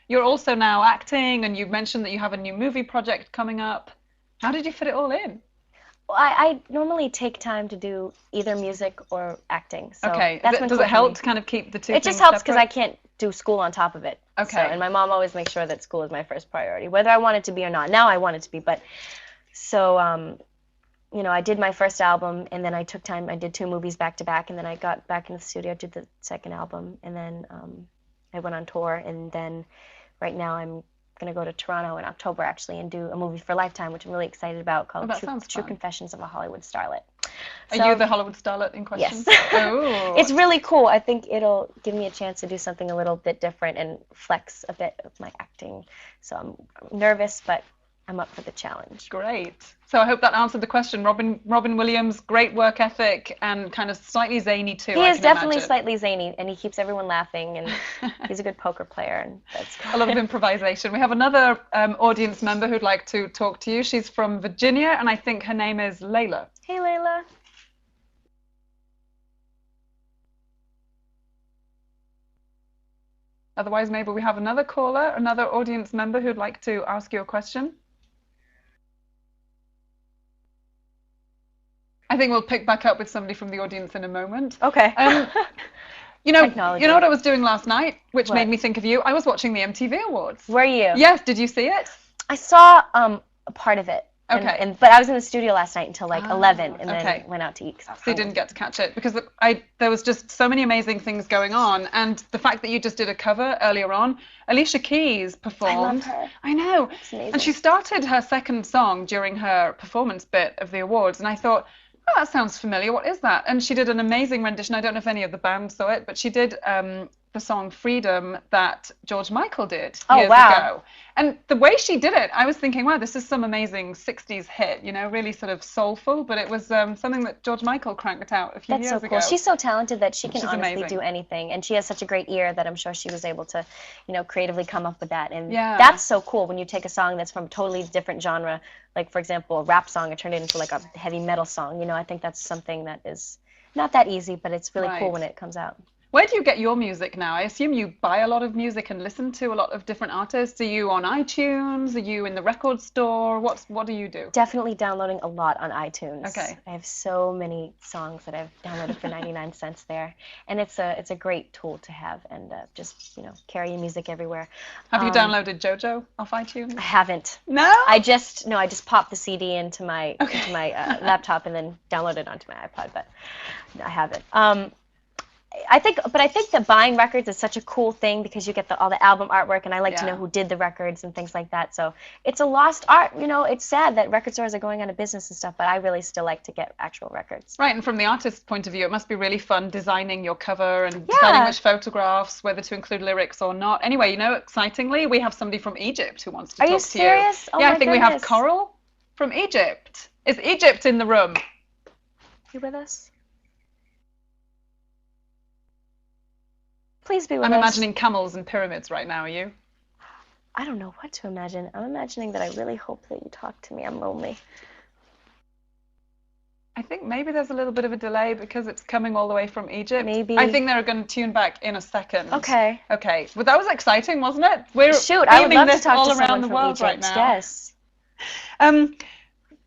you're also now acting, and you mentioned that you have a new movie project coming up. How did you fit it all in? Well, I normally take time to do either music or acting, so Okay. that's been Does cool it for help me. to kind of keep the two It just things helps because I separate? can't do school on top of it. So, Okay. and my mom always makes sure that school is my first priority, whether I want it to be or not. Now I want it to be, but so you know, I did my first album, and then I took time. I did 2 movies back to back, and then I got back in the studio, did the second album, and then I went on tour, and then right now I'm gonna go to Toronto in October actually and do a movie for Lifetime, which I'm really excited about, Oh, called that sounds True fun. Confessions of a Hollywood Starlet. Are you So the Hollywood starlet in question? yes, Oh, it's really cool. I think it'll give me a chance to do something a little bit different and flex a bit of my acting. So I'm nervous, but I'm up for the challenge. great. So I hope that answered the question. Robin Williams, great work ethic and kind of slightly zany too, He I is can definitely imagine. slightly zany, and he keeps everyone laughing, and he's a good poker player, and that's A lot of good. improvisation. We have another audience member who'd like to talk to you. She's from Virginia, and I think her name is Layla. Hey, Layla. Otherwise, maybe we have another caller, another audience member who'd like to ask you a question. I think we'll pick back up with somebody from the audience in a moment. Okay. Um, you know Technology. what I was doing last night, which made What? me think of you? I was watching the MTV Awards. Were you? Yes, did you see it? I saw a part of it. Okay. But I was in the studio last night until like Ah, 11, and okay. then went out to eat 'cause I was So you hungry. didn't get to catch it because there was just so many amazing things going on, and the fact that you just did a cover earlier on, Alicia Keys performed. I love her. I know. It's amazing. And she started her second song during her performance bit of the awards, and I thought, oh, that sounds familiar. What is that? And she did an amazing rendition. I don't know if any of the band saw it, but she did the song Freedom that George Michael did years ago. And the way she did it, I was thinking, wow, this is some amazing 60s hit, you know, really sort of soulful, but it was something that George Michael cranked out a few That's years so cool. ago. She's so talented that she can She's honestly amazing. do anything, and she has such a great ear that I'm sure she was able to, you know, creatively come up with that. And Yeah. that's so cool when you take a song that's from a totally different genre, like for example, a rap song, and turn it into like a heavy metal song. You know, I think that's something that is not that easy, but it's really cool Right. when it comes out. Where do you get your music now? I assume you buy a lot of music and listen to a lot of different artists. Are you on iTunes? Are you in the record store? What do you do? Definitely downloading a lot on iTunes. Okay. I have so many songs that I've downloaded for 99 cents there, and it's a great tool to have, and just, you know, carry your music everywhere. Have you downloaded JoJo off iTunes? I haven't. No? I just popped the CD into my laptop and then downloaded it onto my iPod, but no, I haven't. I think that buying records is such a cool thing because you get all the album artwork, and I like to know Yeah. who did the records and things like that. So it's a lost art. You know, it's sad that record stores are going out of business and stuff, but I really still like to get actual records. Right, and from the artist's point of view, it must be really fun designing your cover and deciding which photographs, whether to include lyrics or not. Anyway, you know, excitingly, we have somebody from Egypt who wants to Are talk you to you. serious? Oh Yeah, my I think we have goodness. Coral from Egypt. Is Egypt in the room? You with us? Please be with I'm us. imagining camels and pyramids right now, are you? I don't know what to imagine. I'm imagining that I really hope that you talk to me. I'm lonely. I think maybe there's a little bit of a delay because it's coming all the way from Egypt. Maybe. I think they're going to tune back in a second. Okay. Okay. Well, that was exciting, wasn't it? We're Shoot, I would beaming love to this talk all to around someone the from world Egypt. right now. Yes.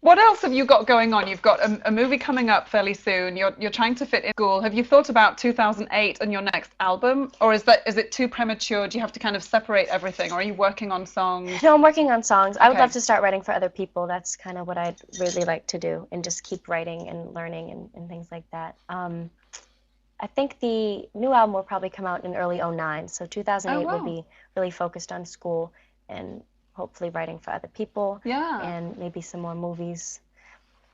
What else have you got going on? You've got a movie coming up fairly soon. You're trying to fit in school. Have you thought about 2008 and your next album, or is it too premature? Do you have to kind of separate everything, or are you working on songs? No, I'm working on songs. I would Okay. love to start writing for other people. That's kind of what I'd really like to do, and just keep writing and learning and things like that. I think the new album will probably come out in early '09, so 2008 Oh, wow. will be really focused on school and hopefully writing for other people. Yeah. And maybe some more movies.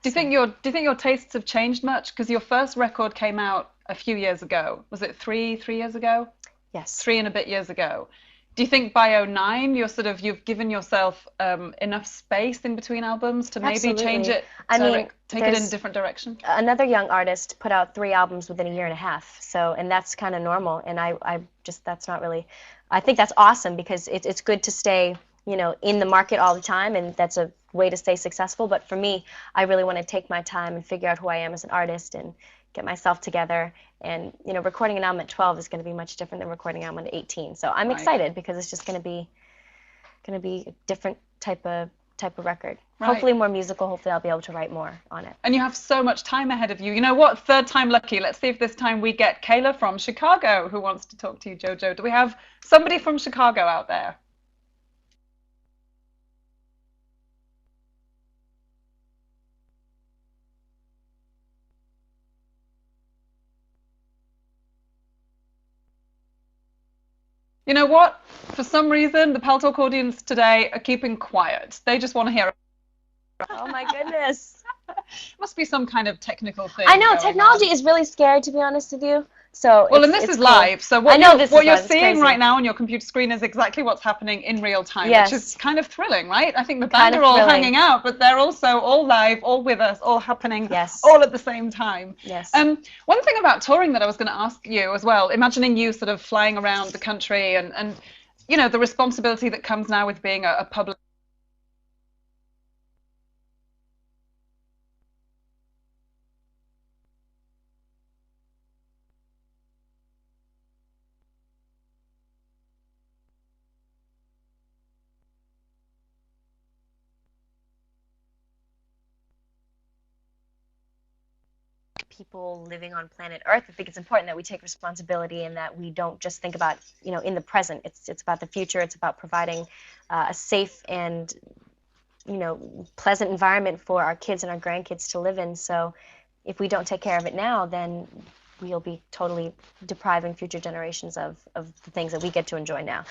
Do you think your tastes have changed much? Because your first record came out a few years ago. Was it three years ago? Yes. 3 and a bit years ago. Do you think by '09 you've given yourself enough space in between albums to maybe change Absolutely. it, I mean, take it in a there's different direction? another young artist put out 3 albums within a year and a half. So, and that's kind of normal. And that's not really, I think that's awesome because it's good to stay, you know, in the market all the time, and that's a way to stay successful. But for me, I really want to take my time and figure out who I am as an artist and get myself together And recording an album at 12 is going to be much different than recording an album at 18. So I'm excited because it's just going to be a different type of record. Right. Hopefully more musical. Hopefully I'll be able to write more on it. And you have so much time ahead of you. You know what? Third time lucky. Let's see if this time we get Kayla from Chicago who wants to talk to you, JoJo. Do we have somebody from Chicago out there? You know what? For some reason, the Paltalk audience today are keeping quiet. They just want to hear. Oh my goodness. Must be some kind of technical thing. I know, technology is really scary, to be honest with you. So well, and this is live, so what you're seeing right now on your computer screen is exactly what's happening in real time, which is kind of thrilling, right? I think the band are all hanging out, but they're also all live, all with us, all happening, all at the same time. Yes. One thing about touring that I was going to ask you as well, imagining you sort of flying around the country and the responsibility that comes now with being a public people living on planet Earth. I think it's important that we take responsibility and that we don't just think about, in the present. It's about the future. It's about providing a safe and, pleasant environment for our kids and our grandkids to live in. So if we don't take care of it now, then we'll be totally depriving future generations of the things that we get to enjoy now.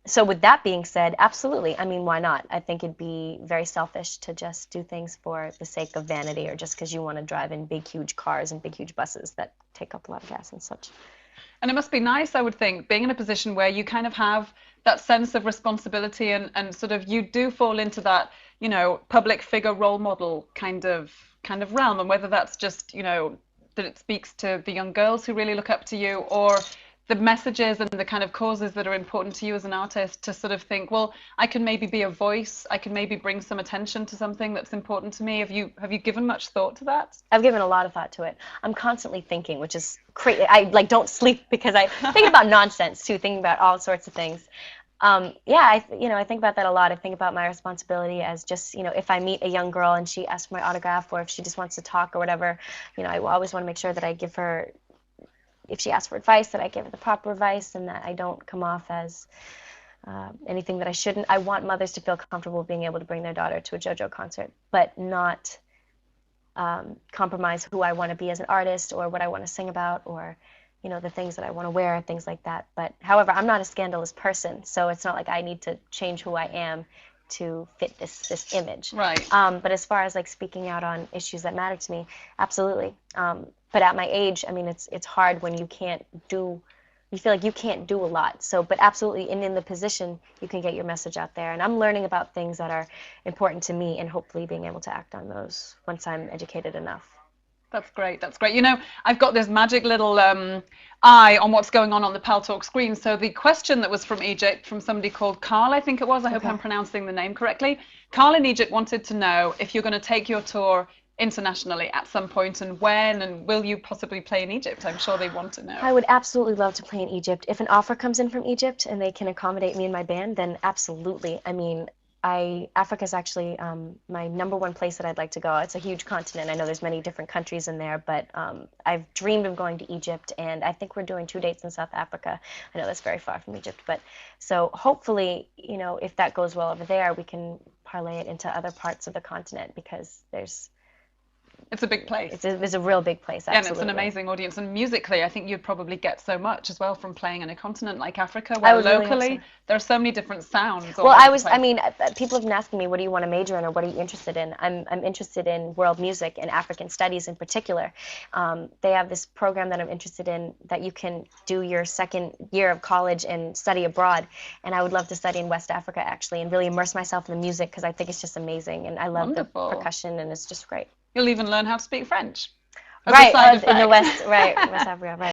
So with that being said, absolutely. I mean, why not? I think it'd be very selfish to just do things for the sake of vanity or just because you want to drive in big, huge cars and big, huge buses that take up a lot of gas and such. And it must be nice, I would think, being in a position where you kind of have that sense of responsibility and sort of you do fall into that, public figure role model kind of realm. And whether that's just, that it speaks to the young girls who really look up to you, or the messages and the kind of causes that are important to you as an artist, to sort of think, well, I can maybe be a voice, I can maybe bring some attention to something that's important to me. Have you given much thought to that? I've given a lot of thought to it. I'm constantly thinking, which is crazy. I don't sleep because I think about nonsense too, thinking about all sorts of things. I think about that a lot. I think about my responsibility as just, if I meet a young girl and she asks for my autograph, or if she just wants to talk or whatever, I always want to make sure that I give her, if she asks for advice, that I give her the proper advice and that I don't come off as anything that I shouldn't. I want mothers to feel comfortable being able to bring their daughter to a JoJo concert, but not compromise who I want to be as an artist or what I want to sing about or, the things that I want to wear, things like that. But however, I'm not a scandalous person, so it's not like I need to change who I am to fit this image. Right. But as far as like speaking out on issues that matter to me, absolutely. But at my age, I mean, it's hard when you feel like you can't do a lot. So, but absolutely, in the position, you can get your message out there. And I'm learning about things that are important to me and hopefully being able to act on those once I'm educated enough. That's great. That's great. I've got this magic little eye on what's going on the Paltalk screen. So the question that was from Egypt, from somebody called Carl, I think it was. I hope I'm pronouncing the name correctly. Carl in Egypt wanted to know if you're going to take your tour internationally at some point, and when, and will you possibly play in Egypt? I'm sure they want to know. I would absolutely love to play in Egypt. If an offer comes in from Egypt and they can accommodate me and my band, then absolutely. I mean, Africa is actually my #1 place that I'd like to go. It's a huge continent. I know there's many different countries in there, but I've dreamed of going to Egypt, and I think we're doing 2 dates in South Africa. I know that's very far from Egypt, but so hopefully, if that goes well over there, we can parlay it into other parts of the continent because it's a big place. It's a real big place, absolutely. And it's an amazing audience. And musically, I think you'd probably get so much as well from playing in a continent like Africa, where locally there are so many different sounds. Well, people have been asking me, what do you want to major in or what are you interested in? I'm interested in world music and African studies in particular. They have this program that I'm interested in that you can do your second year of college and study abroad. And I would love to study in West Africa, actually, and really immerse myself in the music because I think it's just amazing. And I love the percussion, and it's just great. You'll even learn how to speak French. Right, in the West, right, West Africa, right.